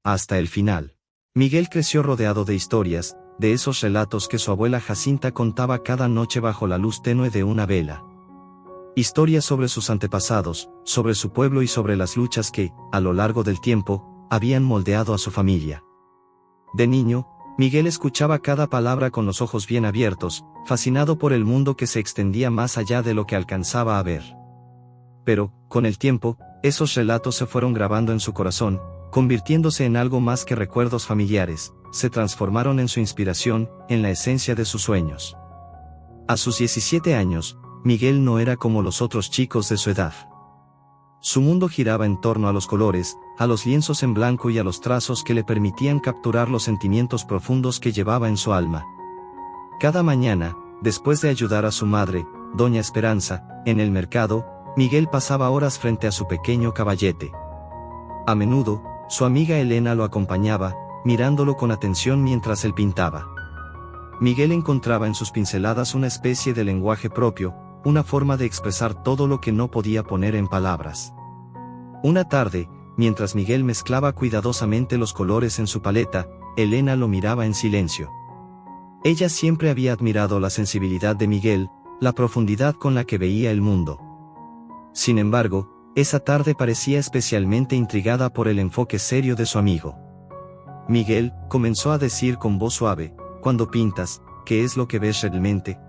hasta el final. Miguel creció rodeado de historias, de esos relatos que su abuela Jacinta contaba cada noche bajo la luz tenue de una vela. Historias sobre sus antepasados, sobre su pueblo y sobre las luchas que, a lo largo del tiempo, habían moldeado a su familia. De niño, Miguel escuchaba cada palabra con los ojos bien abiertos, fascinado por el mundo que se extendía más allá de lo que alcanzaba a ver. Pero, con el tiempo, esos relatos se fueron grabando en su corazón, convirtiéndose en algo más que recuerdos familiares, se transformaron en su inspiración, en la esencia de sus sueños. A sus 17 años, Miguel no era como los otros chicos de su edad. Su mundo giraba en torno a los colores, a los lienzos en blanco y a los trazos que le permitían capturar los sentimientos profundos que llevaba en su alma. Cada mañana, después de ayudar a su madre, Doña Esperanza, en el mercado, Miguel pasaba horas frente a su pequeño caballete. A menudo, su amiga Elena lo acompañaba, mirándolo con atención mientras él pintaba. Miguel encontraba en sus pinceladas una especie de lenguaje propio, una forma de expresar todo lo que no podía poner en palabras. Una tarde, mientras Miguel mezclaba cuidadosamente los colores en su paleta, Elena lo miraba en silencio. Ella siempre había admirado la sensibilidad de Miguel, la profundidad con la que veía el mundo. Sin embargo, esa tarde parecía especialmente intrigada por el enfoque serio de su amigo. Miguel, comenzó a decir con voz suave, «Cuando pintas, ¿qué es lo que ves realmente?».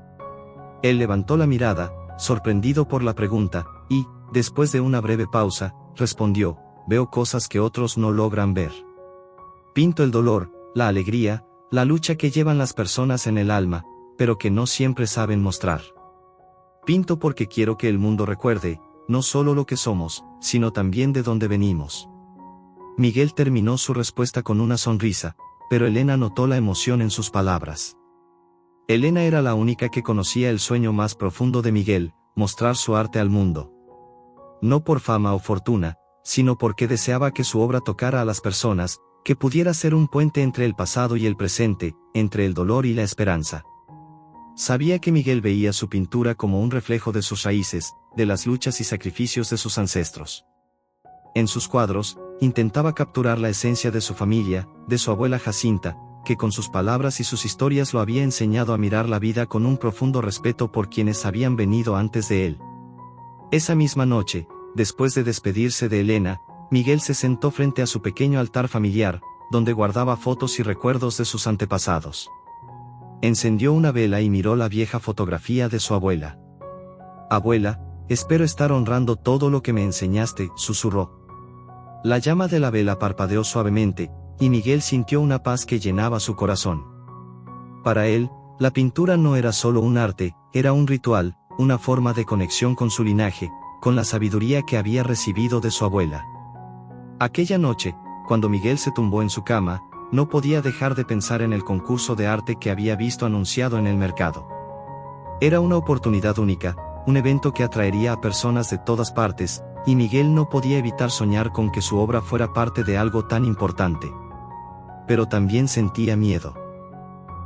Él levantó la mirada, sorprendido por la pregunta, y, después de una breve pausa, respondió, «Veo cosas que otros no logran ver. Pinto el dolor, la alegría, la lucha que llevan las personas en el alma, pero que no siempre saben mostrar. Pinto porque quiero que el mundo recuerde, no solo lo que somos, sino también de dónde venimos». Miguel terminó su respuesta con una sonrisa, pero Elena notó la emoción en sus palabras. Elena era la única que conocía el sueño más profundo de Miguel, mostrar su arte al mundo. No por fama o fortuna, sino porque deseaba que su obra tocara a las personas, que pudiera ser un puente entre el pasado y el presente, entre el dolor y la esperanza. Sabía que Miguel veía su pintura como un reflejo de sus raíces, de las luchas y sacrificios de sus ancestros. En sus cuadros, intentaba capturar la esencia de su familia, de su abuela Jacinta, que con sus palabras y sus historias lo había enseñado a mirar la vida con un profundo respeto por quienes habían venido antes de él. Esa misma noche, después de despedirse de Elena, Miguel se sentó frente a su pequeño altar familiar, donde guardaba fotos y recuerdos de sus antepasados. Encendió una vela y miró la vieja fotografía de su abuela. «Abuela, espero estar honrando todo lo que me enseñaste», susurró. La llama de la vela parpadeó suavemente, y Miguel sintió una paz que llenaba su corazón. Para él, la pintura no era solo un arte, era un ritual, una forma de conexión con su linaje, con la sabiduría que había recibido de su abuela. Aquella noche, cuando Miguel se tumbó en su cama, no podía dejar de pensar en el concurso de arte que había visto anunciado en el mercado. Era una oportunidad única, un evento que atraería a personas de todas partes, y Miguel no podía evitar soñar con que su obra fuera parte de algo tan importante. Pero también sentía miedo.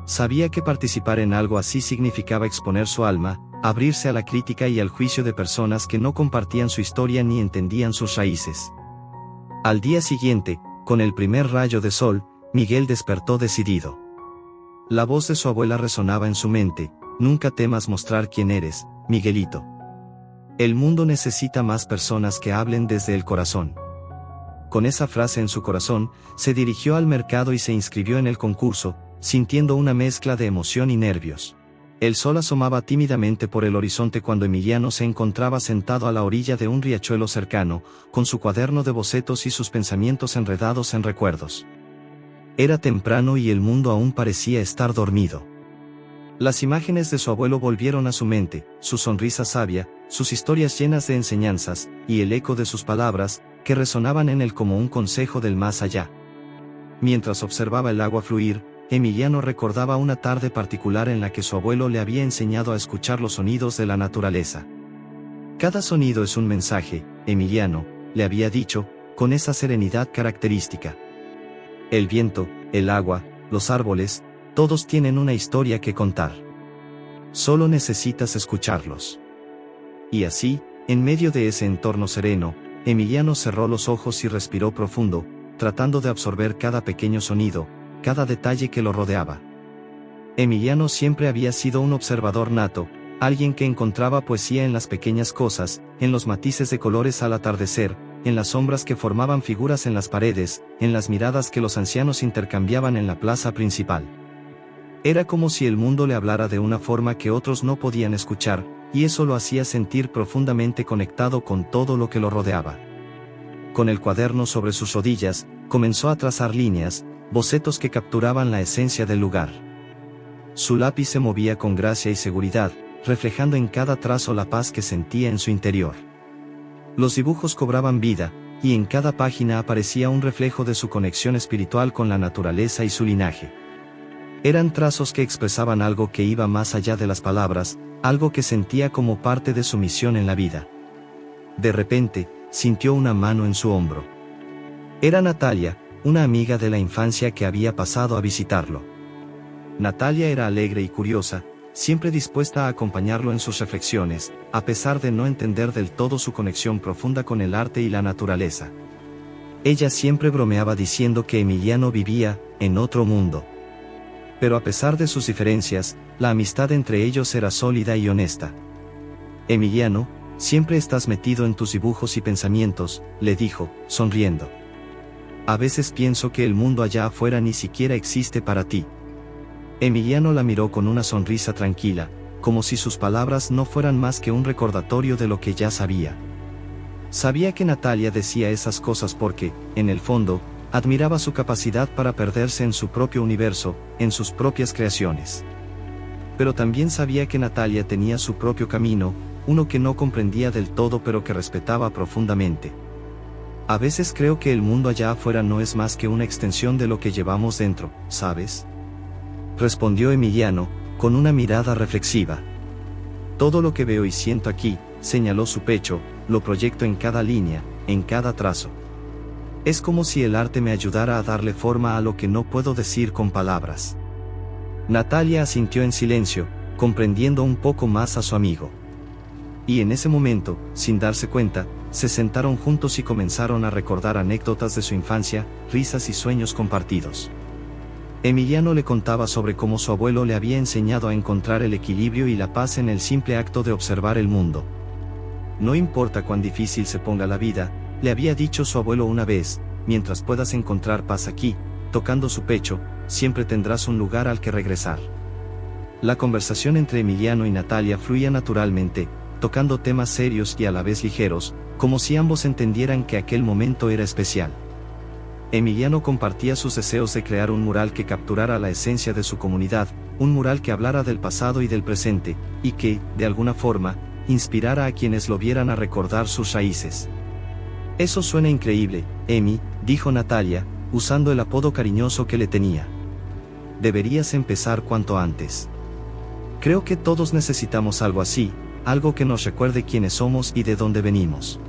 Sabía que participar en algo así significaba exponer su alma, abrirse a la crítica y al juicio de personas que no compartían su historia ni entendían sus raíces. Al día siguiente, con el primer rayo de sol, Miguel despertó decidido. La voz de su abuela resonaba en su mente, «Nunca temas mostrar quién eres, Miguelito. El mundo necesita más personas que hablen desde el corazón». Con esa frase en su corazón, se dirigió al mercado y se inscribió en el concurso, sintiendo una mezcla de emoción y nervios. El sol asomaba tímidamente por el horizonte cuando Emiliano se encontraba sentado a la orilla de un riachuelo cercano, con su cuaderno de bocetos y sus pensamientos enredados en recuerdos. Era temprano y el mundo aún parecía estar dormido. Las imágenes de su abuelo volvieron a su mente, su sonrisa sabia, sus historias llenas de enseñanzas, y el eco de sus palabras, que resonaban en él como un consejo del más allá. Mientras observaba el agua fluir, Emiliano recordaba una tarde particular en la que su abuelo le había enseñado a escuchar los sonidos de la naturaleza. «Cada sonido es un mensaje, Emiliano», le había dicho, con esa serenidad característica. «El viento, el agua, los árboles, todos tienen una historia que contar. Solo necesitas escucharlos». Y así, en medio de ese entorno sereno, Emiliano cerró los ojos y respiró profundo, tratando de absorber cada pequeño sonido, cada detalle que lo rodeaba. Emiliano siempre había sido un observador nato, alguien que encontraba poesía en las pequeñas cosas, en los matices de colores al atardecer, en las sombras que formaban figuras en las paredes, en las miradas que los ancianos intercambiaban en la plaza principal. Era como si el mundo le hablara de una forma que otros no podían escuchar, y eso lo hacía sentir profundamente conectado con todo lo que lo rodeaba. Con el cuaderno sobre sus rodillas, comenzó a trazar líneas, bocetos que capturaban la esencia del lugar. Su lápiz se movía con gracia y seguridad, reflejando en cada trazo la paz que sentía en su interior. Los dibujos cobraban vida, y en cada página aparecía un reflejo de su conexión espiritual con la naturaleza y su linaje. Eran trazos que expresaban algo que iba más allá de las palabras, algo que sentía como parte de su misión en la vida. De repente, sintió una mano en su hombro. Era Natalia, una amiga de la infancia que había pasado a visitarlo. Natalia era alegre y curiosa, siempre dispuesta a acompañarlo en sus reflexiones, a pesar de no entender del todo su conexión profunda con el arte y la naturaleza. Ella siempre bromeaba diciendo que Emiliano vivía en otro mundo. Pero a pesar de sus diferencias, la amistad entre ellos era sólida y honesta. Emiliano, siempre estás metido en tus dibujos y pensamientos, le dijo, sonriendo. A veces pienso que el mundo allá afuera ni siquiera existe para ti. Emiliano la miró con una sonrisa tranquila, como si sus palabras no fueran más que un recordatorio de lo que ya sabía. Sabía que Natalia decía esas cosas porque, en el fondo, admiraba su capacidad para perderse en su propio universo, en sus propias creaciones. Pero también sabía que Natalia tenía su propio camino, uno que no comprendía del todo pero que respetaba profundamente. A veces creo que el mundo allá afuera no es más que una extensión de lo que llevamos dentro, ¿sabes? Respondió Emiliano, con una mirada reflexiva. Todo lo que veo y siento aquí, señaló su pecho, lo proyecto en cada línea, en cada trazo. Es como si el arte me ayudara a darle forma a lo que no puedo decir con palabras. Natalia asintió en silencio, comprendiendo un poco más a su amigo. Y en ese momento, sin darse cuenta, se sentaron juntos y comenzaron a recordar anécdotas de su infancia, risas y sueños compartidos. Emiliano le contaba sobre cómo su abuelo le había enseñado a encontrar el equilibrio y la paz en el simple acto de observar el mundo. No importa cuán difícil se ponga la vida, le había dicho su abuelo una vez, mientras puedas encontrar paz aquí, tocando su pecho, siempre tendrás un lugar al que regresar. La conversación entre Emiliano y Natalia fluía naturalmente, tocando temas serios y a la vez ligeros, como si ambos entendieran que aquel momento era especial. Emiliano compartía sus deseos de crear un mural que capturara la esencia de su comunidad, un mural que hablara del pasado y del presente, y que, de alguna forma, inspirara a quienes lo vieran a recordar sus raíces. Eso suena increíble, Emi, dijo Natalia, usando el apodo cariñoso que le tenía. Deberías empezar cuanto antes. Creo que todos necesitamos algo así, algo que nos recuerde quiénes somos y de dónde venimos.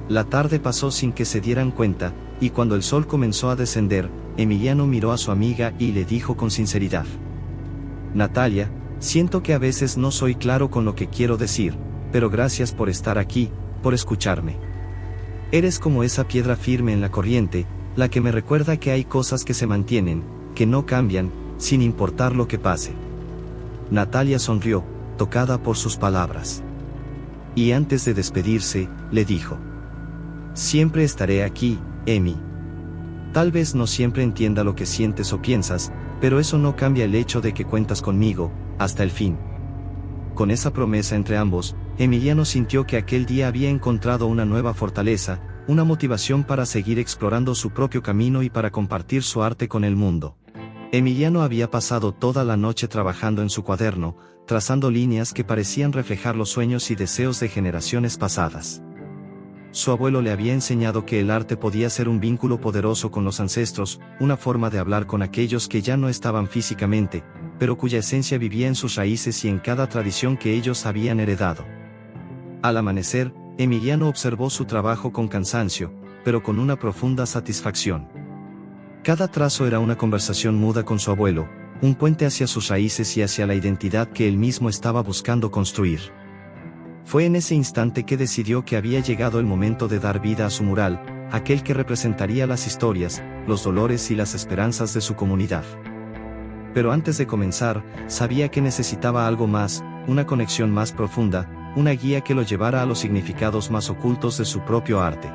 La tarde pasó sin que se dieran cuenta, y cuando el sol comenzó a descender, Emiliano miró a su amiga y le dijo con sinceridad. Natalia, siento que a veces no soy claro con lo que quiero decir, pero gracias por estar aquí, por escucharme. Eres como esa piedra firme en la corriente, la que me recuerda que hay cosas que se mantienen, que no cambian, sin importar lo que pase. Natalia sonrió, tocada por sus palabras. Y antes de despedirse, le dijo. Siempre estaré aquí, Emi. Tal vez no siempre entienda lo que sientes o piensas, pero eso no cambia el hecho de que cuentas conmigo, hasta el fin. Con esa promesa entre ambos, Emiliano sintió que aquel día había encontrado una nueva fortaleza, una motivación para seguir explorando su propio camino y para compartir su arte con el mundo. Emiliano había pasado toda la noche trabajando en su cuaderno, trazando líneas que parecían reflejar los sueños y deseos de generaciones pasadas. Su abuelo le había enseñado que el arte podía ser un vínculo poderoso con los ancestros, una forma de hablar con aquellos que ya no estaban físicamente, pero cuya esencia vivía en sus raíces y en cada tradición que ellos habían heredado. Al amanecer, Emiliano observó su trabajo con cansancio, pero con una profunda satisfacción. Cada trazo era una conversación muda con su abuelo, un puente hacia sus raíces y hacia la identidad que él mismo estaba buscando construir. Fue en ese instante que decidió que había llegado el momento de dar vida a su mural, aquel que representaría las historias, los dolores y las esperanzas de su comunidad. Pero antes de comenzar, sabía que necesitaba algo más, una conexión más profunda, una guía que lo llevara a los significados más ocultos de su propio arte.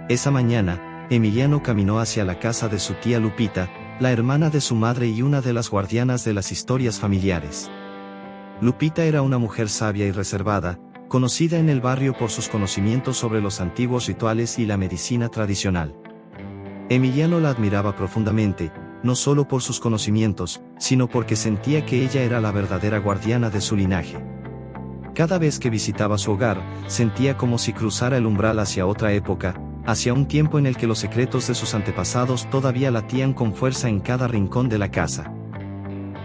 Esa mañana, Emiliano caminó hacia la casa de su tía Lupita, la hermana de su madre y una de las guardianas de las historias familiares. Lupita era una mujer sabia y reservada, conocida en el barrio por sus conocimientos sobre los antiguos rituales y la medicina tradicional. Emiliano la admiraba profundamente, no solo por sus conocimientos, sino porque sentía que ella era la verdadera guardiana de su linaje. Cada vez que visitaba su hogar, sentía como si cruzara el umbral hacia otra época, hacia un tiempo en el que los secretos de sus antepasados todavía latían con fuerza en cada rincón de la casa.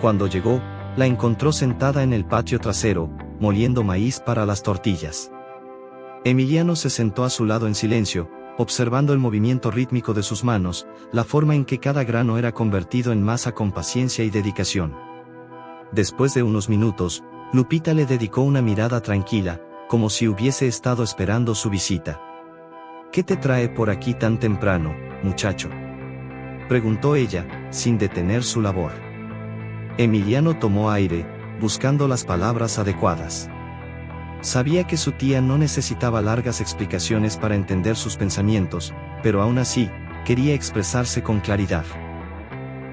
Cuando llegó, la encontró sentada en el patio trasero, moliendo maíz para las tortillas. Emiliano se sentó a su lado en silencio, observando el movimiento rítmico de sus manos, la forma en que cada grano era convertido en masa con paciencia y dedicación. Después de unos minutos, Lupita le dedicó una mirada tranquila, como si hubiese estado esperando su visita. «¿Qué te trae por aquí tan temprano, muchacho?», preguntó ella, sin detener su labor. Emiliano tomó aire, buscando las palabras adecuadas. Sabía que su tía no necesitaba largas explicaciones para entender sus pensamientos, pero aún así, quería expresarse con claridad.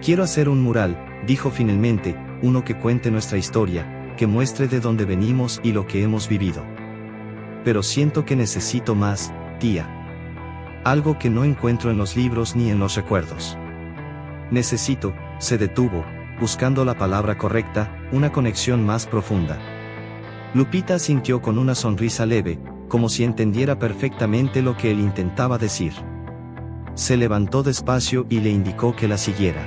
«Quiero hacer un mural», dijo finalmente, «uno que cuente nuestra historia, que muestre de dónde venimos y lo que hemos vivido. Pero siento que necesito más, tía. Algo que no encuentro en los libros ni en los recuerdos. Necesito», se detuvo, buscando la palabra correcta, «una conexión más profunda». Lupita asintió con una sonrisa leve, como si entendiera perfectamente lo que él intentaba decir. Se levantó despacio y le indicó que la siguiera.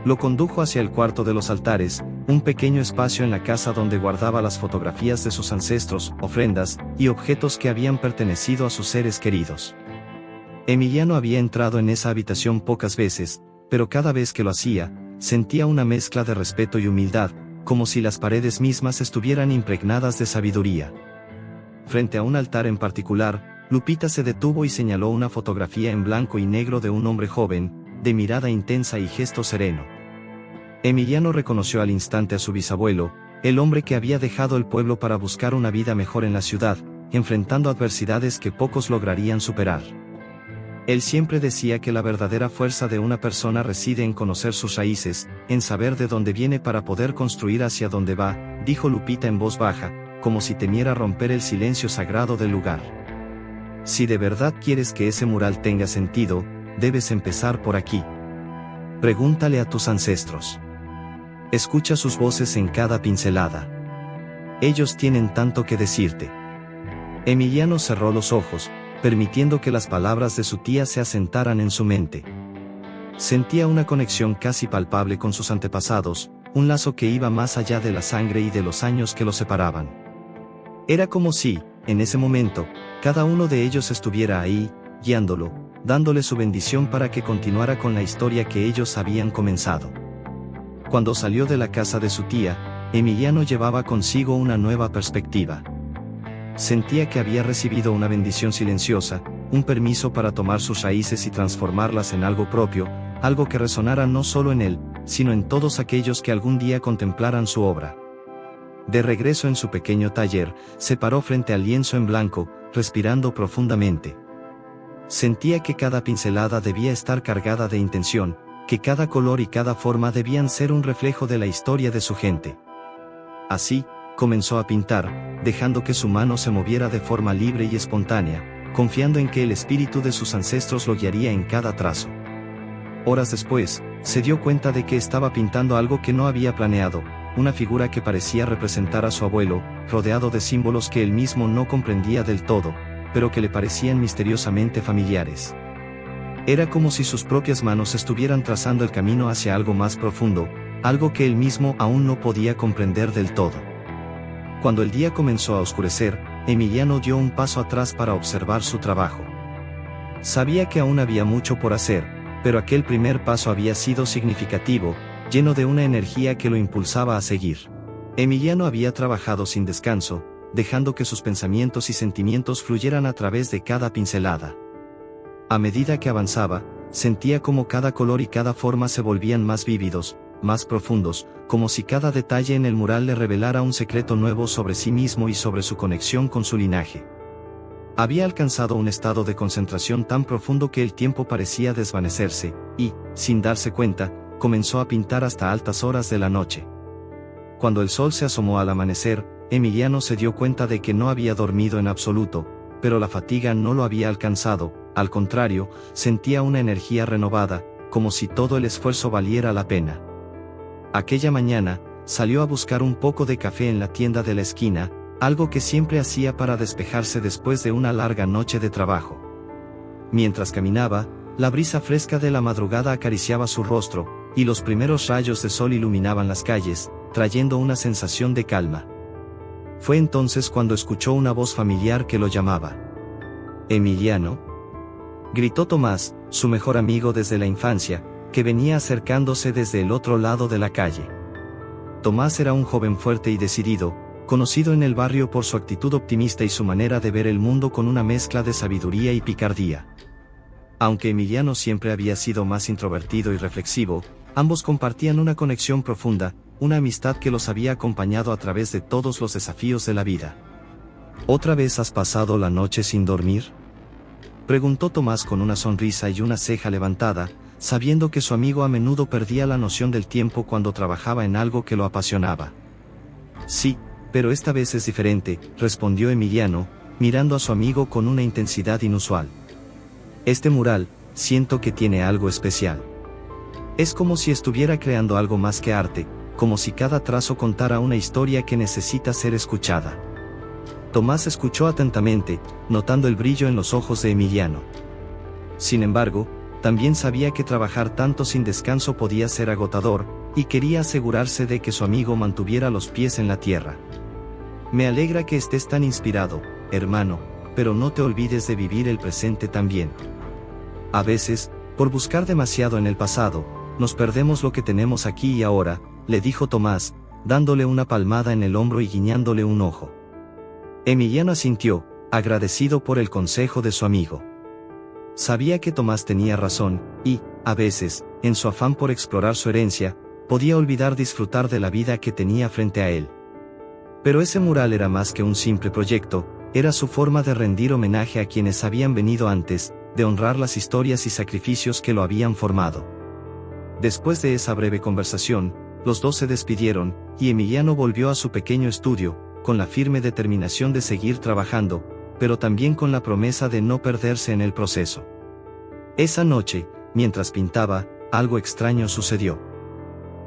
Lo condujo hacia el cuarto de los altares, un pequeño espacio en la casa donde guardaba las fotografías de sus ancestros, ofrendas y objetos que habían pertenecido a sus seres queridos. Emiliano había entrado en esa habitación pocas veces, pero cada vez que lo hacía, sentía una mezcla de respeto y humildad, como si las paredes mismas estuvieran impregnadas de sabiduría. Frente a un altar en particular, Lupita se detuvo y señaló una fotografía en blanco y negro de un hombre joven, de mirada intensa y gesto sereno. Emiliano reconoció al instante a su bisabuelo, el hombre que había dejado el pueblo para buscar una vida mejor en la ciudad, enfrentando adversidades que pocos lograrían superar. Él siempre decía que la verdadera fuerza de una persona reside en conocer sus raíces, en saber de dónde viene para poder construir hacia dónde va, dijo Lupita en voz baja, como si temiera romper el silencio sagrado del lugar. Si de verdad quieres que ese mural tenga sentido, debes empezar por aquí. Pregúntale a tus ancestros. Escucha sus voces en cada pincelada. Ellos tienen tanto que decirte. Emiliano cerró los ojos, permitiendo que las palabras de su tía se asentaran en su mente. Sentía una conexión casi palpable con sus antepasados, un lazo que iba más allá de la sangre y de los años que los separaban. Era como si, en ese momento, cada uno de ellos estuviera ahí, guiándolo, dándole su bendición para que continuara con la historia que ellos habían comenzado. Cuando salió de la casa de su tía, Emiliano llevaba consigo una nueva perspectiva. Sentía que había recibido una bendición silenciosa, un permiso para tomar sus raíces y transformarlas en algo propio, algo que resonara no solo en él, sino en todos aquellos que algún día contemplaran su obra. De regreso en su pequeño taller, se paró frente al lienzo en blanco, respirando profundamente. Sentía que cada pincelada debía estar cargada de intención, que cada color y cada forma debían ser un reflejo de la historia de su gente. Así, comenzó a pintar, dejando que su mano se moviera de forma libre y espontánea, confiando en que el espíritu de sus ancestros lo guiaría en cada trazo. Horas después, se dio cuenta de que estaba pintando algo que no había planeado, una figura que parecía representar a su abuelo, rodeado de símbolos que él mismo no comprendía del todo, pero que le parecían misteriosamente familiares. Era como si sus propias manos estuvieran trazando el camino hacia algo más profundo, algo que él mismo aún no podía comprender del todo. Cuando el día comenzó a oscurecer, Emiliano dio un paso atrás para observar su trabajo. Sabía que aún había mucho por hacer, pero aquel primer paso había sido significativo, lleno de una energía que lo impulsaba a seguir. Emiliano había trabajado sin descanso, dejando que sus pensamientos y sentimientos fluyeran a través de cada pincelada. A medida que avanzaba, sentía como cada color y cada forma se volvían más vívidos, más profundos, como si cada detalle en el mural le revelara un secreto nuevo sobre sí mismo y sobre su conexión con su linaje. Había alcanzado un estado de concentración tan profundo que el tiempo parecía desvanecerse, y, sin darse cuenta, comenzó a pintar hasta altas horas de la noche. Cuando el sol se asomó al amanecer, Emiliano se dio cuenta de que no había dormido en absoluto, pero la fatiga no lo había alcanzado, al contrario, sentía una energía renovada, como si todo el esfuerzo valiera la pena. Aquella mañana, salió a buscar un poco de café en la tienda de la esquina, algo que siempre hacía para despejarse después de una larga noche de trabajo. Mientras caminaba, la brisa fresca de la madrugada acariciaba su rostro, y los primeros rayos de sol iluminaban las calles, trayendo una sensación de calma. Fue entonces cuando escuchó una voz familiar que lo llamaba. «¿Emiliano?», gritó Tomás, su mejor amigo desde la infancia, que venía acercándose desde el otro lado de la calle. Tomás era un joven fuerte y decidido, conocido en el barrio por su actitud optimista y su manera de ver el mundo con una mezcla de sabiduría y picardía. Aunque Emiliano siempre había sido más introvertido y reflexivo, ambos compartían una conexión profunda, una amistad que los había acompañado a través de todos los desafíos de la vida. ¿Otra vez has pasado la noche sin dormir?, preguntó Tomás con una sonrisa y una ceja levantada, sabiendo que su amigo a menudo perdía la noción del tiempo cuando trabajaba en algo que lo apasionaba. «Sí, pero esta vez es diferente», respondió Emiliano, mirando a su amigo con una intensidad inusual. «Este mural, siento que tiene algo especial. Es como si estuviera creando algo más que arte, como si cada trazo contara una historia que necesita ser escuchada». Tomás escuchó atentamente, notando el brillo en los ojos de Emiliano. Sin embargo, también sabía que trabajar tanto sin descanso podía ser agotador, y quería asegurarse de que su amigo mantuviera los pies en la tierra. «Me alegra que estés tan inspirado, hermano, pero no te olvides de vivir el presente también. A veces, por buscar demasiado en el pasado, nos perdemos lo que tenemos aquí y ahora», le dijo Tomás, dándole una palmada en el hombro y guiñándole un ojo. Emiliano asintió, agradecido por el consejo de su amigo. Sabía que Tomás tenía razón, y, a veces, en su afán por explorar su herencia, podía olvidar disfrutar de la vida que tenía frente a él. Pero ese mural era más que un simple proyecto, era su forma de rendir homenaje a quienes habían venido antes, de honrar las historias y sacrificios que lo habían formado. Después de esa breve conversación, los dos se despidieron, y Emiliano volvió a su pequeño estudio, con la firme determinación de seguir trabajando, pero también con la promesa de no perderse en el proceso. Esa noche, mientras pintaba, algo extraño sucedió.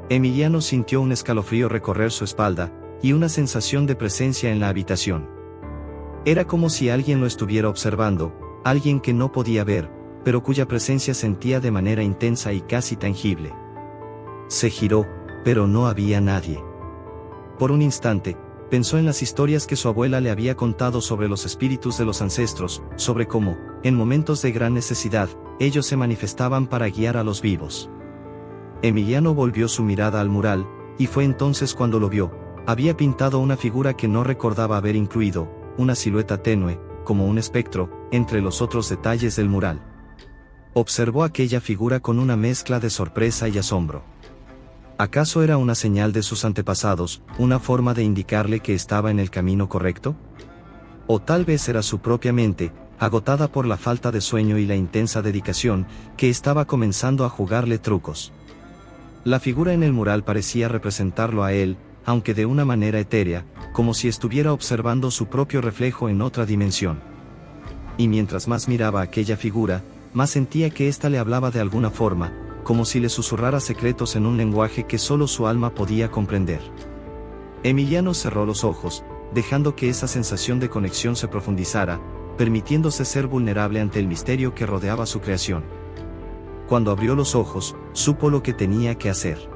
Emiliano sintió un escalofrío recorrer su espalda, y una sensación de presencia en la habitación. Era como si alguien lo estuviera observando, alguien que no podía ver, pero cuya presencia sentía de manera intensa y casi tangible. Se giró, pero no había nadie. Por un instante, pensó en las historias que su abuela le había contado sobre los espíritus de los ancestros, sobre cómo, en momentos de gran necesidad, ellos se manifestaban para guiar a los vivos. Emiliano volvió su mirada al mural, y fue entonces cuando lo vio. Había pintado una figura que no recordaba haber incluido, una silueta tenue, como un espectro, entre los otros detalles del mural. Observó aquella figura con una mezcla de sorpresa y asombro. ¿Acaso era una señal de sus antepasados, una forma de indicarle que estaba en el camino correcto? O tal vez era su propia mente, agotada por la falta de sueño y la intensa dedicación, que estaba comenzando a jugarle trucos. La figura en el mural parecía representarlo a él, aunque de una manera etérea, como si estuviera observando su propio reflejo en otra dimensión. Y mientras más miraba aquella figura, más sentía que ésta le hablaba de alguna forma, como si le susurrara secretos en un lenguaje que solo su alma podía comprender. Emiliano cerró los ojos, dejando que esa sensación de conexión se profundizara, permitiéndose ser vulnerable ante el misterio que rodeaba su creación. Cuando abrió los ojos, supo lo que tenía que hacer.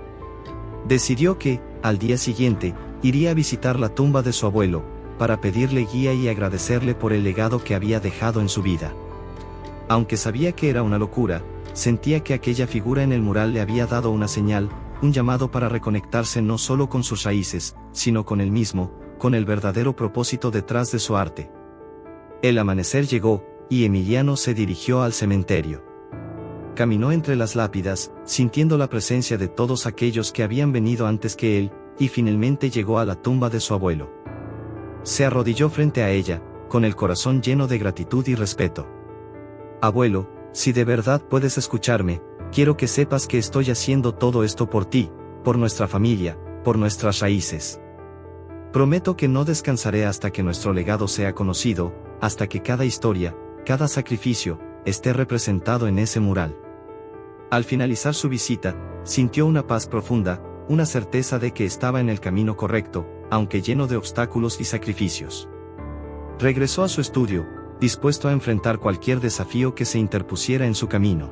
Decidió que, al día siguiente, iría a visitar la tumba de su abuelo, para pedirle guía y agradecerle por el legado que había dejado en su vida. Aunque sabía que era una locura, sentía que aquella figura en el mural le había dado una señal, un llamado para reconectarse no solo con sus raíces, sino con él mismo, con el verdadero propósito detrás de su arte. El amanecer llegó, y Emiliano se dirigió al cementerio. Caminó entre las lápidas, sintiendo la presencia de todos aquellos que habían venido antes que él, y finalmente llegó a la tumba de su abuelo. Se arrodilló frente a ella, con el corazón lleno de gratitud y respeto. Abuelo, si de verdad puedes escucharme, quiero que sepas que estoy haciendo todo esto por ti, por nuestra familia, por nuestras raíces. Prometo que no descansaré hasta que nuestro legado sea conocido, hasta que cada historia, cada sacrificio, esté representado en ese mural. Al finalizar su visita, sintió una paz profunda, una certeza de que estaba en el camino correcto, aunque lleno de obstáculos y sacrificios. Regresó a su estudio, dispuesto a enfrentar cualquier desafío que se interpusiera en su camino.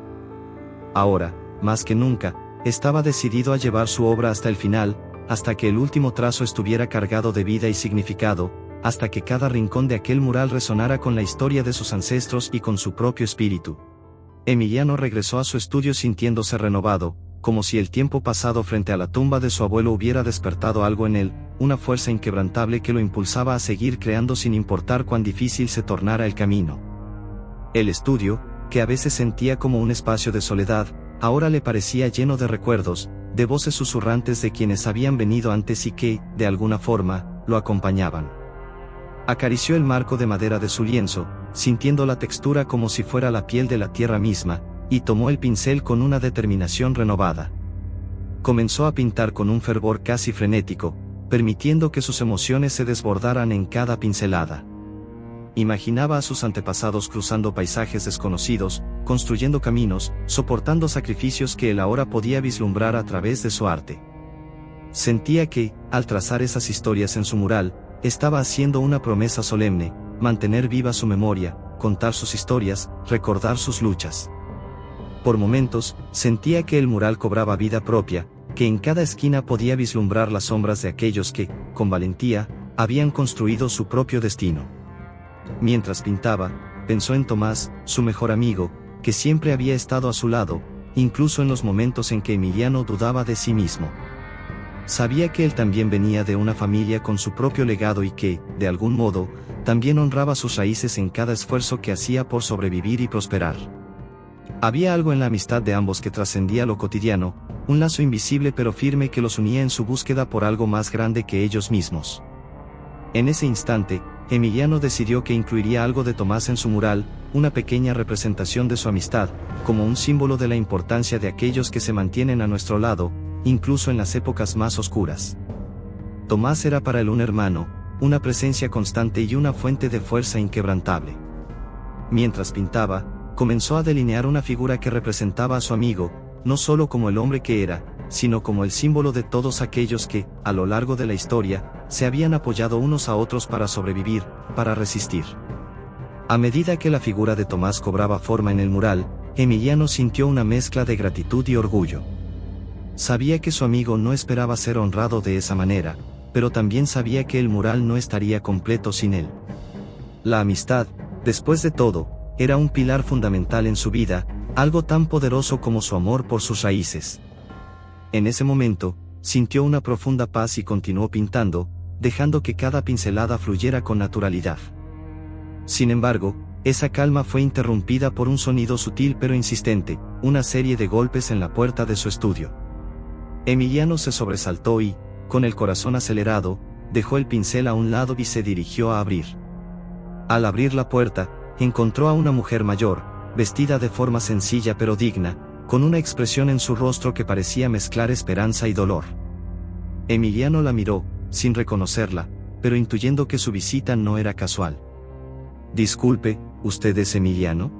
Ahora, más que nunca, estaba decidido a llevar su obra hasta el final, hasta que el último trazo estuviera cargado de vida y significado, hasta que cada rincón de aquel mural resonara con la historia de sus ancestros y con su propio espíritu. Emiliano regresó a su estudio sintiéndose renovado, como si el tiempo pasado frente a la tumba de su abuelo hubiera despertado algo en él, una fuerza inquebrantable que lo impulsaba a seguir creando sin importar cuán difícil se tornara el camino. El estudio, que a veces sentía como un espacio de soledad, ahora le parecía lleno de recuerdos, de voces susurrantes de quienes habían venido antes y que, de alguna forma, lo acompañaban. Acarició el marco de madera de su lienzo, sintiendo la textura como si fuera la piel de la tierra misma, y tomó el pincel con una determinación renovada. Comenzó a pintar con un fervor casi frenético, permitiendo que sus emociones se desbordaran en cada pincelada. Imaginaba a sus antepasados cruzando paisajes desconocidos, construyendo caminos, soportando sacrificios que él ahora podía vislumbrar a través de su arte. Sentía que, al trazar esas historias en su mural, estaba haciendo una promesa solemne: mantener viva su memoria, contar sus historias, recordar sus luchas. Por momentos, sentía que el mural cobraba vida propia, que en cada esquina podía vislumbrar las sombras de aquellos que, con valentía, habían construido su propio destino. Mientras pintaba, pensó en Tomás, su mejor amigo, que siempre había estado a su lado, incluso en los momentos en que Emiliano dudaba de sí mismo. Sabía que él también venía de una familia con su propio legado y que, de algún modo, también honraba sus raíces en cada esfuerzo que hacía por sobrevivir y prosperar. Había algo en la amistad de ambos que trascendía lo cotidiano, un lazo invisible pero firme que los unía en su búsqueda por algo más grande que ellos mismos. En ese instante, Emiliano decidió que incluiría algo de Tomás en su mural, una pequeña representación de su amistad, como un símbolo de la importancia de aquellos que se mantienen a nuestro lado, incluso en las épocas más oscuras. Tomás era para él un hermano, una presencia constante y una fuente de fuerza inquebrantable. Mientras pintaba, comenzó a delinear una figura que representaba a su amigo, no solo como el hombre que era, sino como el símbolo de todos aquellos que, a lo largo de la historia, se habían apoyado unos a otros para sobrevivir, para resistir. A medida que la figura de Tomás cobraba forma en el mural, Emiliano sintió una mezcla de gratitud y orgullo. Sabía que su amigo no esperaba ser honrado de esa manera, pero también sabía que el mural no estaría completo sin él. La amistad, después de todo, era un pilar fundamental en su vida, algo tan poderoso como su amor por sus raíces. En ese momento, sintió una profunda paz y continuó pintando, dejando que cada pincelada fluyera con naturalidad. Sin embargo, esa calma fue interrumpida por un sonido sutil pero insistente, una serie de golpes en la puerta de su estudio. Emiliano se sobresaltó y, con el corazón acelerado, dejó el pincel a un lado y se dirigió a abrir. Al abrir la puerta, encontró a una mujer mayor, vestida de forma sencilla pero digna, con una expresión en su rostro que parecía mezclar esperanza y dolor. Emiliano la miró, sin reconocerla, pero intuyendo que su visita no era casual. «Disculpe, ¿usted es Emiliano?»,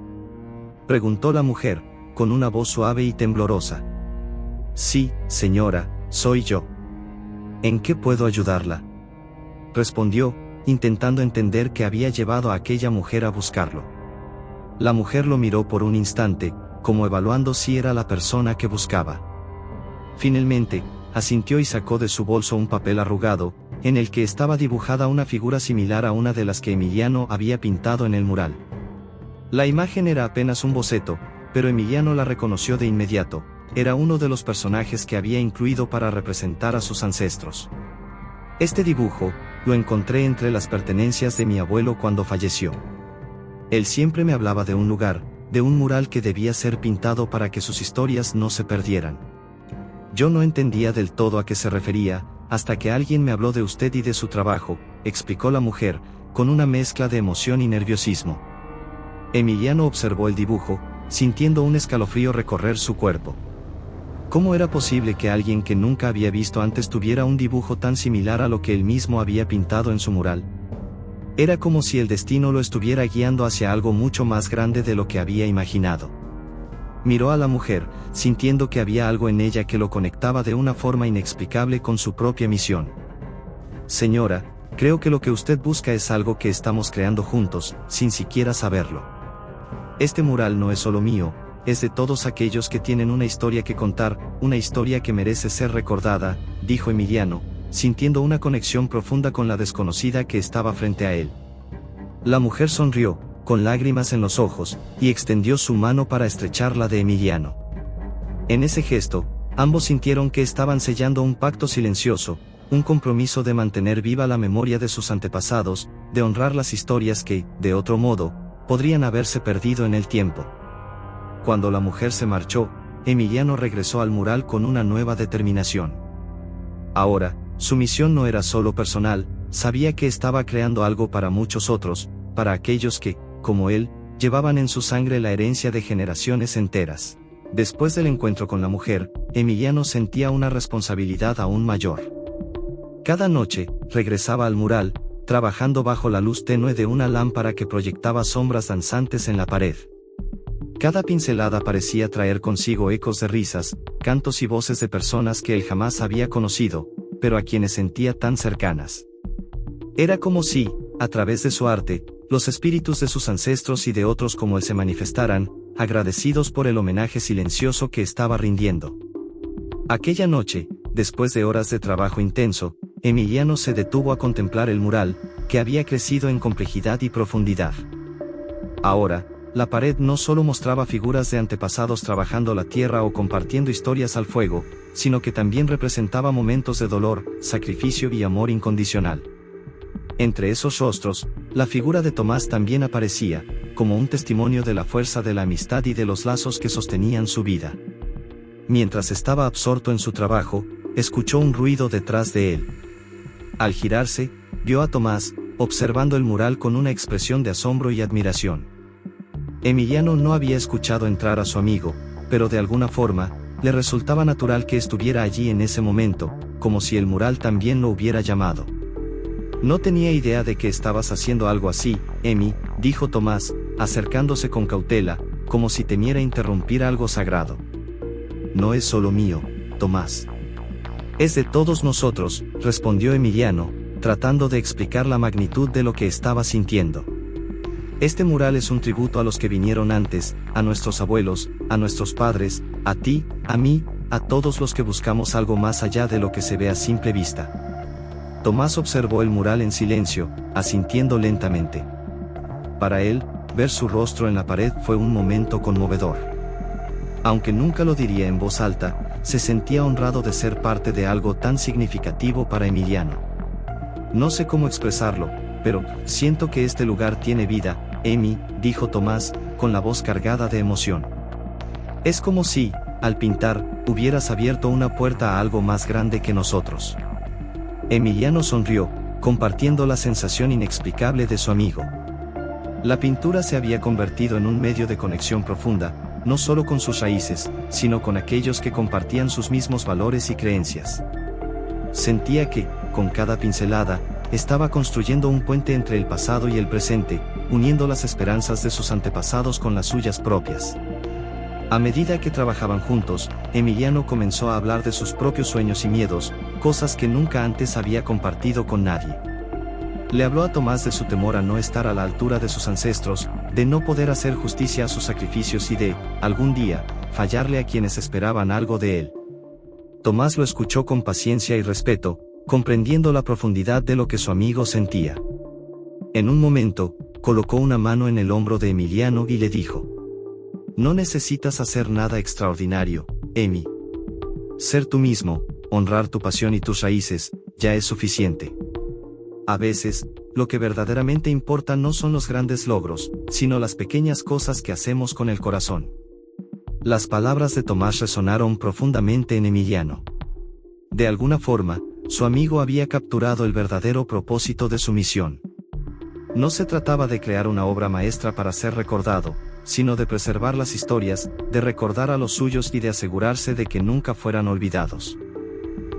preguntó la mujer, con una voz suave y temblorosa. «Sí, señora, soy yo. ¿En qué puedo ayudarla?», respondió, intentando entender qué había llevado a aquella mujer a buscarlo. La mujer lo miró por un instante, como evaluando si era la persona que buscaba. Finalmente, asintió y sacó de su bolso un papel arrugado, en el que estaba dibujada una figura similar a una de las que Emiliano había pintado en el mural. La imagen era apenas un boceto, pero Emiliano la reconoció de inmediato: era uno de los personajes que había incluido para representar a sus ancestros. «Este dibujo, lo encontré entre las pertenencias de mi abuelo cuando falleció. Él siempre me hablaba de un lugar, de un mural que debía ser pintado para que sus historias no se perdieran. Yo no entendía del todo a qué se refería, hasta que alguien me habló de usted y de su trabajo, explicó la mujer, con una mezcla de emoción y nerviosismo. Emiliano observó el dibujo, sintiendo un escalofrío recorrer su cuerpo. ¿Cómo era posible que alguien que nunca había visto antes tuviera un dibujo tan similar a lo que él mismo había pintado en su mural? Era como si el destino lo estuviera guiando hacia algo mucho más grande de lo que había imaginado. Miró a la mujer, sintiendo que había algo en ella que lo conectaba de una forma inexplicable con su propia misión. Señora, creo que lo que usted busca es algo que estamos creando juntos, sin siquiera saberlo. Este mural no es solo mío, es de todos aquellos que tienen una historia que contar, una historia que merece ser recordada, dijo Emiliano, sintiendo una conexión profunda con la desconocida que estaba frente a él. La mujer sonrió, con lágrimas en los ojos, y extendió su mano para estrechar la de Emiliano. En ese gesto, ambos sintieron que estaban sellando un pacto silencioso, un compromiso de mantener viva la memoria de sus antepasados, de honrar las historias que, de otro modo, podrían haberse perdido en el tiempo. Cuando la mujer se marchó, Emiliano regresó al mural con una nueva determinación. Ahora, su misión no era solo personal, sabía que estaba creando algo para muchos otros, para aquellos que, como él, llevaban en su sangre la herencia de generaciones enteras. Después del encuentro con la mujer, Emiliano sentía una responsabilidad aún mayor. Cada noche, regresaba al mural, trabajando bajo la luz tenue de una lámpara que proyectaba sombras danzantes en la pared. Cada pincelada parecía traer consigo ecos de risas, cantos y voces de personas que él jamás había conocido, pero a quienes sentía tan cercanas. Era como si, a través de su arte, los espíritus de sus ancestros y de otros como él se manifestaran, agradecidos por el homenaje silencioso que estaba rindiendo. Aquella noche, después de horas de trabajo intenso, Emiliano se detuvo a contemplar el mural, que había crecido en complejidad y profundidad. Ahora, la pared no solo mostraba figuras de antepasados trabajando la tierra o compartiendo historias al fuego, sino que también representaba momentos de dolor, sacrificio y amor incondicional. Entre esos rostros, la figura de Tomás también aparecía, como un testimonio de la fuerza de la amistad y de los lazos que sostenían su vida. Mientras estaba absorto en su trabajo, escuchó un ruido detrás de él. Al girarse, vio a Tomás, observando el mural con una expresión de asombro y admiración. Emiliano no había escuchado entrar a su amigo, pero de alguna forma, le resultaba natural que estuviera allí en ese momento, como si el mural también lo hubiera llamado. No tenía idea de que estabas haciendo algo así, Emi, dijo Tomás, acercándose con cautela, como si temiera interrumpir algo sagrado. No es solo mío, Tomás. Es de todos nosotros, respondió Emiliano, tratando de explicar la magnitud de lo que estaba sintiendo. Este mural es un tributo a los que vinieron antes, a nuestros abuelos, a nuestros padres, a ti, a mí, a todos los que buscamos algo más allá de lo que se ve a simple vista. Tomás observó el mural en silencio, asintiendo lentamente. Para él, ver su rostro en la pared fue un momento conmovedor. Aunque nunca lo diría en voz alta, se sentía honrado de ser parte de algo tan significativo para Emiliano. No sé cómo expresarlo, pero siento que este lugar tiene vida, Emi, dijo Tomás, con la voz cargada de emoción. Es como si, al pintar, hubieras abierto una puerta a algo más grande que nosotros. Emiliano sonrió, compartiendo la sensación inexplicable de su amigo. La pintura se había convertido en un medio de conexión profunda, no solo con sus raíces, sino con aquellos que compartían sus mismos valores y creencias. Sentía que, con cada pincelada, estaba construyendo un puente entre el pasado y el presente, uniendo las esperanzas de sus antepasados con las suyas propias. A medida que trabajaban juntos, Emiliano comenzó a hablar de sus propios sueños y miedos, cosas que nunca antes había compartido con nadie. Le habló a Tomás de su temor a no estar a la altura de sus ancestros, de no poder hacer justicia a sus sacrificios y de, algún día, fallarle a quienes esperaban algo de él. Tomás lo escuchó con paciencia y respeto, comprendiendo la profundidad de lo que su amigo sentía. En un momento, colocó una mano en el hombro de Emiliano y le dijo: «No necesitas hacer nada extraordinario, Emi. Ser tú mismo, honrar tu pasión y tus raíces, ya es suficiente. A veces, lo que verdaderamente importa no son los grandes logros, sino las pequeñas cosas que hacemos con el corazón. Las palabras de Tomás resonaron profundamente en Emiliano. De alguna forma, su amigo había capturado el verdadero propósito de su misión. No se trataba de crear una obra maestra para ser recordado, sino de preservar las historias, de recordar a los suyos y de asegurarse de que nunca fueran olvidados.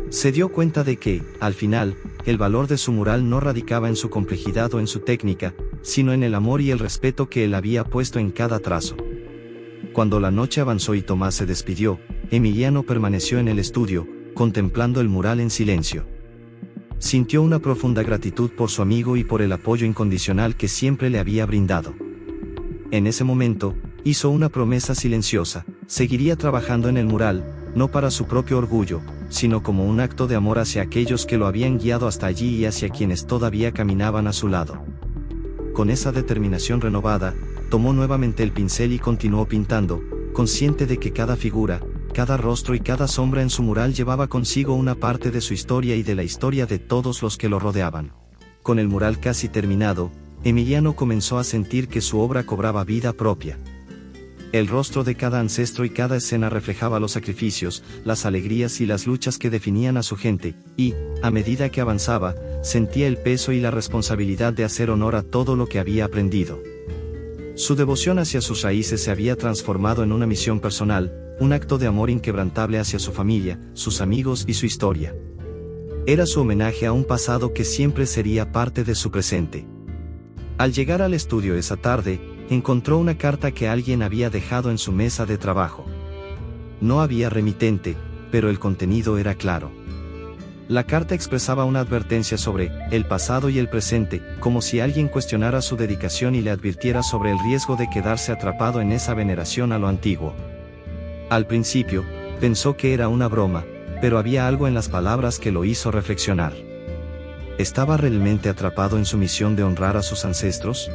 Se dio cuenta de que, al final, el valor de su mural no radicaba en su complejidad o en su técnica, sino en el amor y el respeto que él había puesto en cada trazo. Cuando la noche avanzó y Tomás se despidió, Emiliano permaneció en el estudio, contemplando el mural en silencio. Sintió una profunda gratitud por su amigo y por el apoyo incondicional que siempre le había brindado. En ese momento, hizo una promesa silenciosa: seguiría trabajando en el mural, no para su propio orgullo, sino como un acto de amor hacia aquellos que lo habían guiado hasta allí y hacia quienes todavía caminaban a su lado. Con esa determinación renovada, tomó nuevamente el pincel y continuó pintando, consciente de que cada figura, cada rostro y cada sombra en su mural llevaba consigo una parte de su historia y de la historia de todos los que lo rodeaban. Con el mural casi terminado, Emiliano comenzó a sentir que su obra cobraba vida propia. El rostro de cada ancestro y cada escena reflejaba los sacrificios, las alegrías y las luchas que definían a su gente, y, a medida que avanzaba, sentía el peso y la responsabilidad de hacer honor a todo lo que había aprendido. Su devoción hacia sus raíces se había transformado en una misión personal, un acto de amor inquebrantable hacia su familia, sus amigos y su historia. Era su homenaje a un pasado que siempre sería parte de su presente. Al llegar al estudio esa tarde, encontró una carta que alguien había dejado en su mesa de trabajo. No había remitente, pero el contenido era claro. La carta expresaba una advertencia sobre el pasado y el presente, como si alguien cuestionara su dedicación y le advirtiera sobre el riesgo de quedarse atrapado en esa veneración a lo antiguo. Al principio, pensó que era una broma, pero había algo en las palabras que lo hizo reflexionar. ¿Estaba realmente atrapado en su misión de honrar a sus ancestros?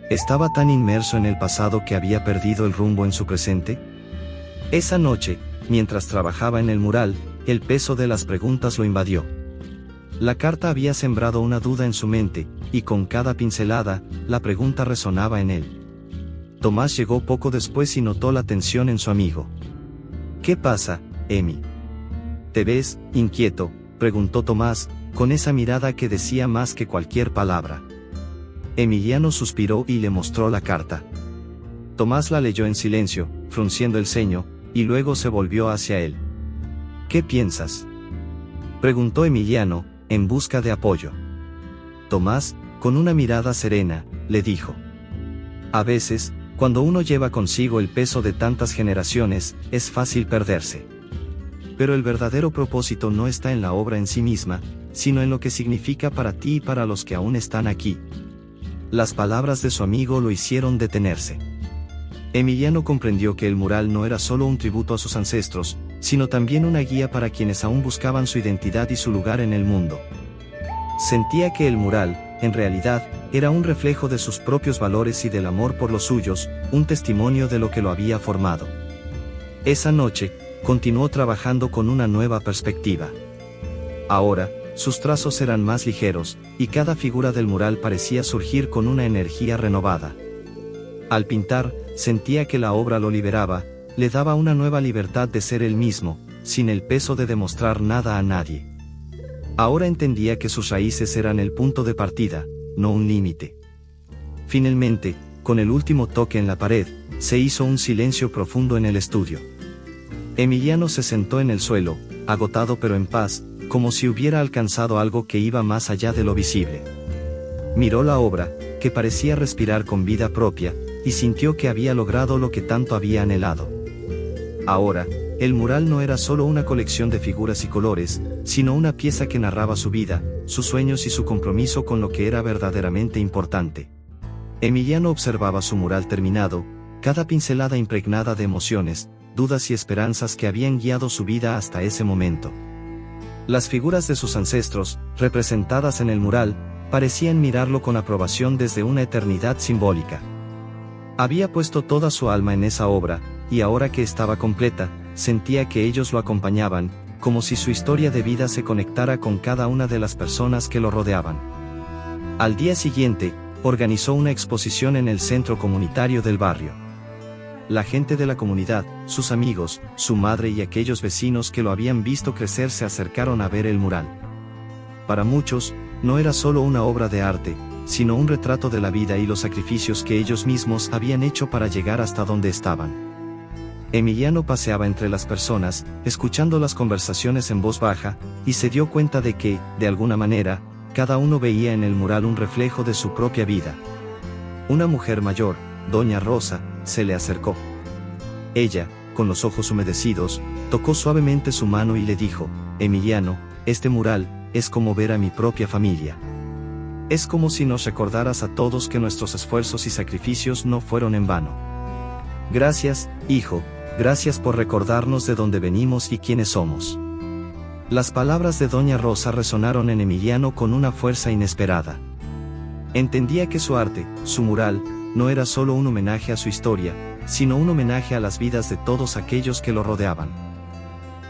¿Estaba tan inmerso en el pasado que había perdido el rumbo en su presente? Esa noche, mientras trabajaba en el mural, el peso de las preguntas lo invadió. La carta había sembrado una duda en su mente, y con cada pincelada, la pregunta resonaba en él. Tomás llegó poco después y notó la tensión en su amigo. ¿Qué pasa, Emi? ¿Te ves inquieto?, preguntó Tomás, con esa mirada que decía más que cualquier palabra. Emiliano suspiró y le mostró la carta. Tomás la leyó en silencio, frunciendo el ceño, y luego se volvió hacia él. ¿Qué piensas?, preguntó Emiliano, en busca de apoyo. Tomás, con una mirada serena, le dijo: a veces, cuando uno lleva consigo el peso de tantas generaciones, es fácil perderse. Pero el verdadero propósito no está en la obra en sí misma, sino en lo que significa para ti y para los que aún están aquí. Las palabras de su amigo lo hicieron detenerse. Emiliano comprendió que el mural no era solo un tributo a sus ancestros, sino también una guía para quienes aún buscaban su identidad y su lugar en el mundo. Sentía que el mural, en realidad, era un reflejo de sus propios valores y del amor por los suyos, un testimonio de lo que lo había formado. Esa noche, continuó trabajando con una nueva perspectiva. Ahora, sus trazos eran más ligeros, y cada figura del mural parecía surgir con una energía renovada. Al pintar, sentía que la obra lo liberaba, le daba una nueva libertad de ser él mismo, sin el peso de demostrar nada a nadie. Ahora entendía que sus raíces eran el punto de partida, no un límite. Finalmente, con el último toque en la pared, se hizo un silencio profundo en el estudio. Emiliano se sentó en el suelo, agotado pero en paz, como si hubiera alcanzado algo que iba más allá de lo visible. Miró la obra, que parecía respirar con vida propia, y sintió que había logrado lo que tanto había anhelado. Ahora, el mural no era solo una colección de figuras y colores, sino una pieza que narraba su vida, sus sueños y su compromiso con lo que era verdaderamente importante. Emiliano observaba su mural terminado, cada pincelada impregnada de emociones, dudas y esperanzas que habían guiado su vida hasta ese momento. Las figuras de sus ancestros, representadas en el mural, parecían mirarlo con aprobación desde una eternidad simbólica. Había puesto toda su alma en esa obra, y ahora que estaba completa, sentía que ellos lo acompañaban, como si su historia de vida se conectara con cada una de las personas que lo rodeaban. Al día siguiente, organizó una exposición en el centro comunitario del barrio. La gente de la comunidad, sus amigos, su madre y aquellos vecinos que lo habían visto crecer se acercaron a ver el mural. Para muchos, no era solo una obra de arte, sino un retrato de la vida y los sacrificios que ellos mismos habían hecho para llegar hasta donde estaban. Emiliano paseaba entre las personas, escuchando las conversaciones en voz baja, y se dio cuenta de que, de alguna manera, cada uno veía en el mural un reflejo de su propia vida. Una mujer mayor, Doña Rosa, se le acercó. Ella, con los ojos humedecidos, tocó suavemente su mano y le dijo: Emiliano, este mural es como ver a mi propia familia. Es como si nos recordaras a todos que nuestros esfuerzos y sacrificios no fueron en vano. Gracias, hijo, gracias por recordarnos de dónde venimos y quiénes somos. Las palabras de Doña Rosa resonaron en Emiliano con una fuerza inesperada. Entendía que su arte, su mural, no era solo un homenaje a su historia, sino un homenaje a las vidas de todos aquellos que lo rodeaban.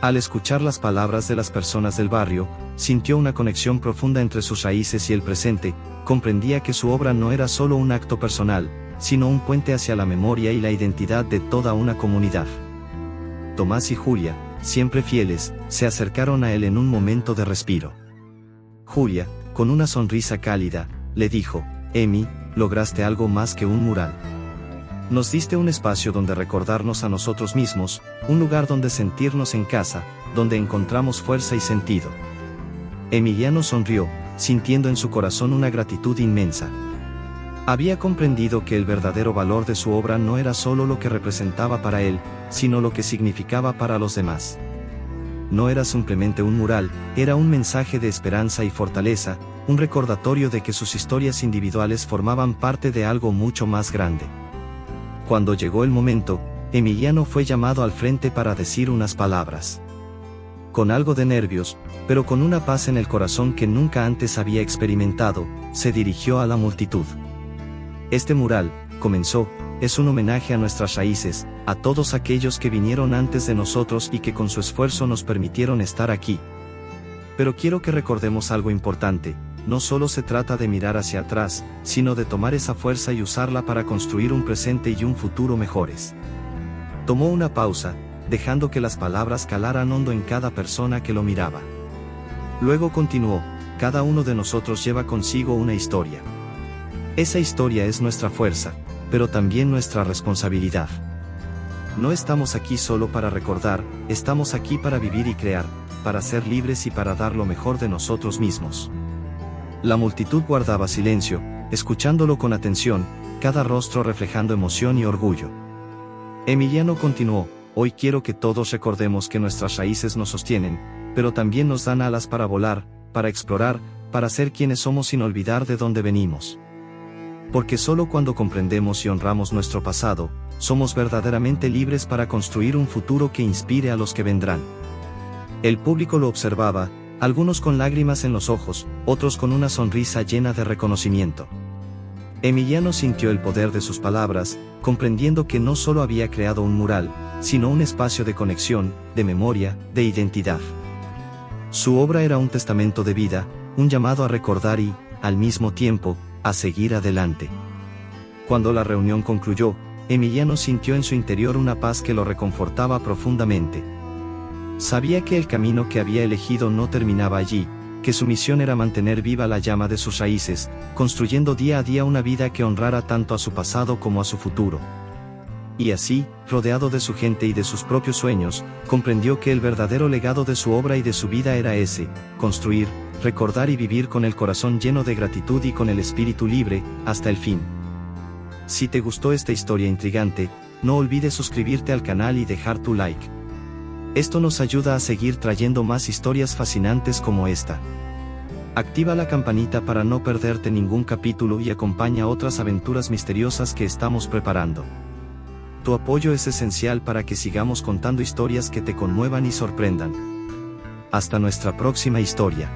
Al escuchar las palabras de las personas del barrio, sintió una conexión profunda entre sus raíces y el presente, comprendía que su obra no era solo un acto personal, sino un puente hacia la memoria y la identidad de toda una comunidad. Tomás y Julia, siempre fieles, se acercaron a él en un momento de respiro. Julia, con una sonrisa cálida, le dijo: Emi, lograste algo más que un mural. Nos diste un espacio donde recordarnos a nosotros mismos, un lugar donde sentirnos en casa, donde encontramos fuerza y sentido. Emiliano sonrió, sintiendo en su corazón una gratitud inmensa. Había comprendido que el verdadero valor de su obra no era solo lo que representaba para él, sino lo que significaba para los demás. No era simplemente un mural, era un mensaje de esperanza y fortaleza, un recordatorio de que sus historias individuales formaban parte de algo mucho más grande. Cuando llegó el momento, Emiliano fue llamado al frente para decir unas palabras. Con algo de nervios, pero con una paz en el corazón que nunca antes había experimentado, se dirigió a la multitud. Este mural, comenzó, es un homenaje a nuestras raíces, a todos aquellos que vinieron antes de nosotros y que con su esfuerzo nos permitieron estar aquí. Pero quiero que recordemos algo importante. No solo se trata de mirar hacia atrás, sino de tomar esa fuerza y usarla para construir un presente y un futuro mejores. Tomó una pausa, dejando que las palabras calaran hondo en cada persona que lo miraba. Luego continuó: cada uno de nosotros lleva consigo una historia. Esa historia es nuestra fuerza, pero también nuestra responsabilidad. No estamos aquí solo para recordar, estamos aquí para vivir y crear, para ser libres y para dar lo mejor de nosotros mismos. La multitud guardaba silencio, escuchándolo con atención, cada rostro reflejando emoción y orgullo. Emiliano continuó: hoy quiero que todos recordemos que nuestras raíces nos sostienen, pero también nos dan alas para volar, para explorar, para ser quienes somos sin olvidar de dónde venimos. Porque solo cuando comprendemos y honramos nuestro pasado, somos verdaderamente libres para construir un futuro que inspire a los que vendrán. El público lo observaba, algunos con lágrimas en los ojos, otros con una sonrisa llena de reconocimiento. Emiliano sintió el poder de sus palabras, comprendiendo que no solo había creado un mural, sino un espacio de conexión, de memoria, de identidad. Su obra era un testamento de vida, un llamado a recordar y, al mismo tiempo, a seguir adelante. Cuando la reunión concluyó, Emiliano sintió en su interior una paz que lo reconfortaba profundamente. Sabía que el camino que había elegido no terminaba allí, que su misión era mantener viva la llama de sus raíces, construyendo día a día una vida que honrara tanto a su pasado como a su futuro. Y así, rodeado de su gente y de sus propios sueños, comprendió que el verdadero legado de su obra y de su vida era ese: construir, recordar y vivir con el corazón lleno de gratitud y con el espíritu libre, hasta el fin. Si te gustó esta historia intrigante, no olvides suscribirte al canal y dejar tu like. Esto nos ayuda a seguir trayendo más historias fascinantes como esta. Activa la campanita para no perderte ningún capítulo y acompaña otras aventuras misteriosas que estamos preparando. Tu apoyo es esencial para que sigamos contando historias que te conmuevan y sorprendan. Hasta nuestra próxima historia.